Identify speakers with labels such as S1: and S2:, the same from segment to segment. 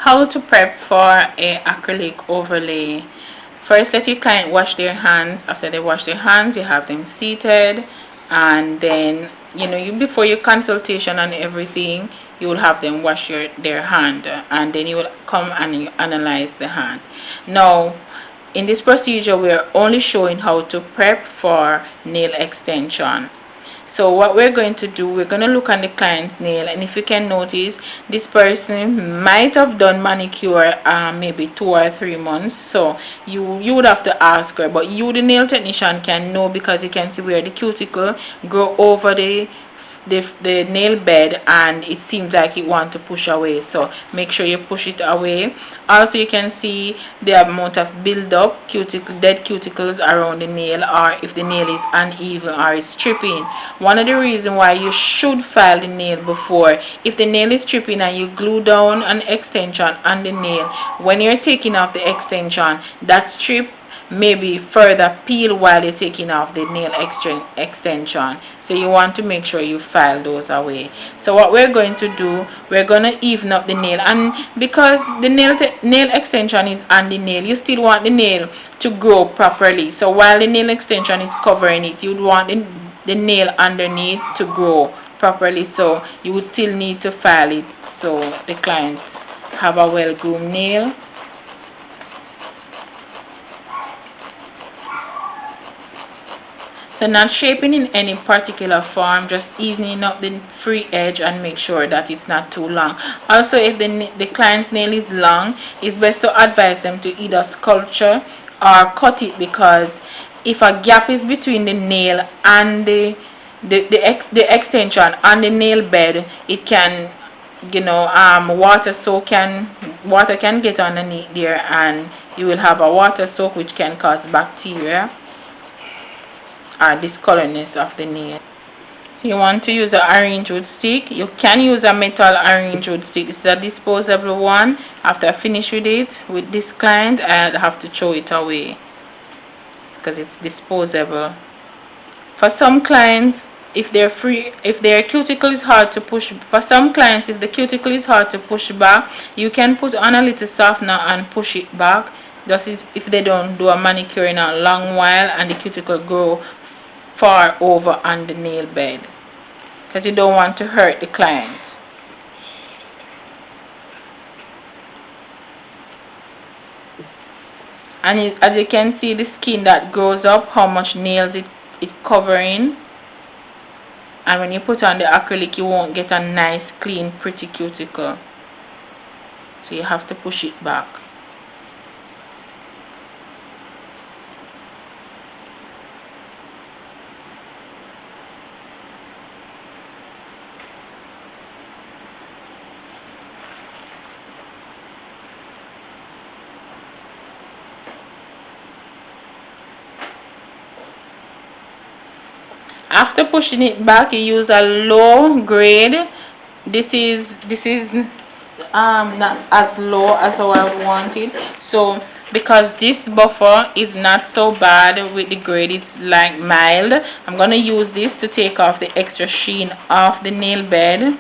S1: how to prep for a acrylic overlay. First, let your client wash their hands. After they wash their hands, you have them seated, and then before your consultation and everything, you will have them wash their hand, and then you will come and you analyze the hand. Now, in this procedure, we are only showing how to prep for nail extension. So what we're going to do, we're going to look on the client's nail, and if you can notice, this person might have done manicure maybe 2 or 3 months. So you would have to ask her, but you, the nail technician, can know, because you can see where the cuticle grow over the nail bed, and it seems like it wants to push away. So make sure you push it away. Also, you can see the amount of build up dead cuticles around the nail, or if the nail is uneven or it's stripping. One of the reasons why you should file the nail before, if the nail is stripping and you glue down an extension on the nail, when you're taking off the extension, that strip maybe further peel while you're taking off the nail extension. So you want to make sure you file those away. So what we're going to do, we're going to even up the nail, and because the nail extension is on the nail, you still want the nail to grow properly. So while the nail extension is covering it, you'd want the nail underneath to grow properly. So you would still need to file it, so the client have a well groomed nail. So not shaping in any particular form, just evening up the free edge and make sure that it's not too long. Also, if the client's nail is long, it's best to advise them to either sculpture or cut it, because if a gap is between the nail and the extension on the nail bed, it can, water can get underneath there, and you will have a water soak, which can cause bacteria or discoloredness of the nail. So you want to use an orange wood stick. You can use a metal orange wood stick. This is a disposable one. After I finish with it with this client, I have to throw it away because it's disposable. For some clients, if their cuticle is hard to push, for some clients, if the cuticle is hard to push back, you can put on a little softener and push it back. Just if they don't do a manicure in a long while and the cuticle grow far over on the nail bed, because you don't want to hurt the client. And as you can see, the skin that grows up, how much nails it covering, and when you put on the acrylic, you won't get a nice clean pretty cuticle, so you have to push it back. After pushing it back, you use a low grade. This is not as low as how I want it. So because this buffer is not so bad with the grade, it's like mild, I'm gonna use this to take off the extra sheen off the nail bed.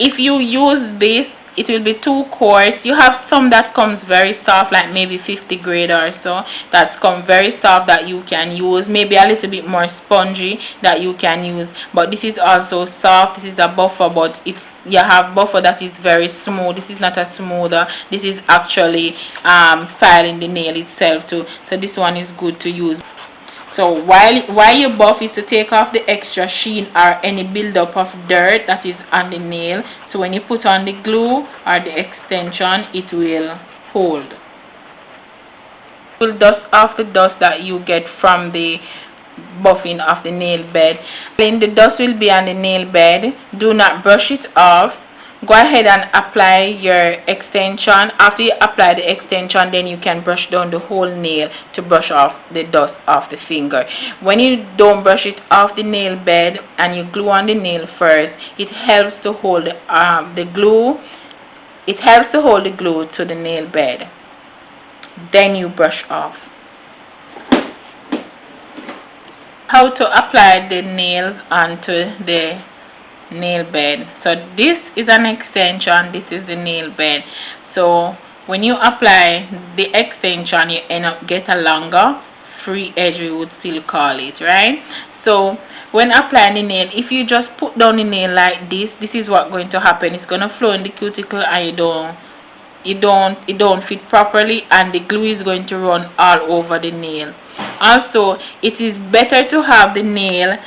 S1: If you use this, it will be too coarse. You have some that comes very soft, like maybe 50 grade or so, that's come very soft that you can use, maybe a little bit more spongy that you can use. But this is also soft. This is a buffer, but you have buffer that is very smooth. This is not a smoother. This is actually filing the nail itself too, so this one is good to use. So while you buff is to take off the extra sheen or any buildup of dirt that is on the nail, so when you put on the glue or the extension, it will hold. It will dust off the dust that you get from the buffing of the nail bed. Then the dust will be on the nail bed. Do not brush it off. Go ahead and apply your extension. After you apply the extension, then you can brush down the whole nail to brush off the dust off the finger. When you don't brush it off the nail bed and you glue on the nail first, it helps to hold the glue It helps to hold the glue to the nail bed. Then you brush off. How to apply the nails onto the nail bed. So this is an extension, this is the nail bed. So when you apply the extension, you end up get a longer free edge, we would still call it, right? So when applying the nail, if you just put down the nail like this is what going to happen. It's going to flow in the cuticle and it don't fit properly, and the glue is going to run all over the nail. Also, it is better to have the nail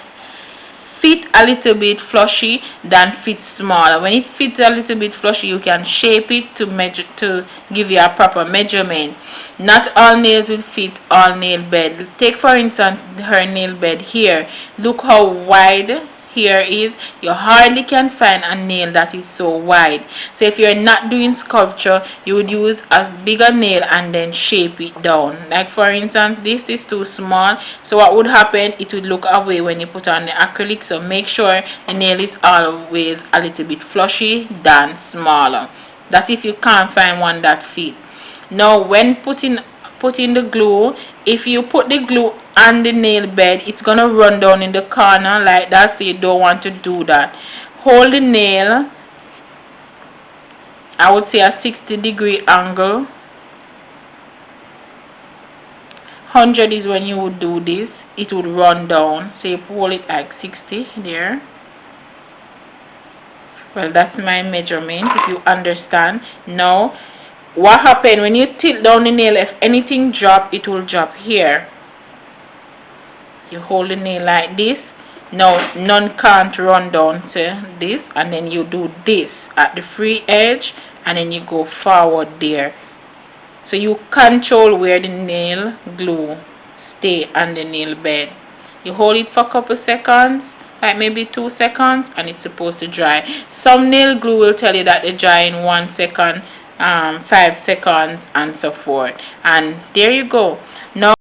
S1: fit a little bit flushy than fit smaller. When it fits a little bit flushy, you can shape it to measure, to give you a proper measurement. Not all nails will fit all nail bed. Take for instance her nail bed here. Look how wide here is. You hardly can find a nail that is so wide. So if you're not doing sculpture, you would use a bigger nail and then shape it down. Like for instance, this is too small, so what would happen, it would look away when you put on the acrylic. So make sure the nail is always a little bit flushy than smaller. That's if you can't find one that fit. Now when putting the glue, if you put the glue on the nail bed, it's gonna run down in the corner like that, so you don't want to do that. Hold the nail, I would say a 60-degree angle. 100 is when you would do this, it would run down, so you hold it like 60 there. Well, that's my measurement, if you understand. Now what happened when you tilt down the nail, if anything drop, it will drop here. You hold the nail like this. Now none can't run down to this, and then you do this at the free edge, and then you go forward there. So you control where the nail glue stay on the nail bed. You hold it for a couple seconds, like maybe 2 seconds, and it's supposed to dry. Some nail glue will tell you that they dry in 1 second, 5 seconds, and so forth. And there you go. Now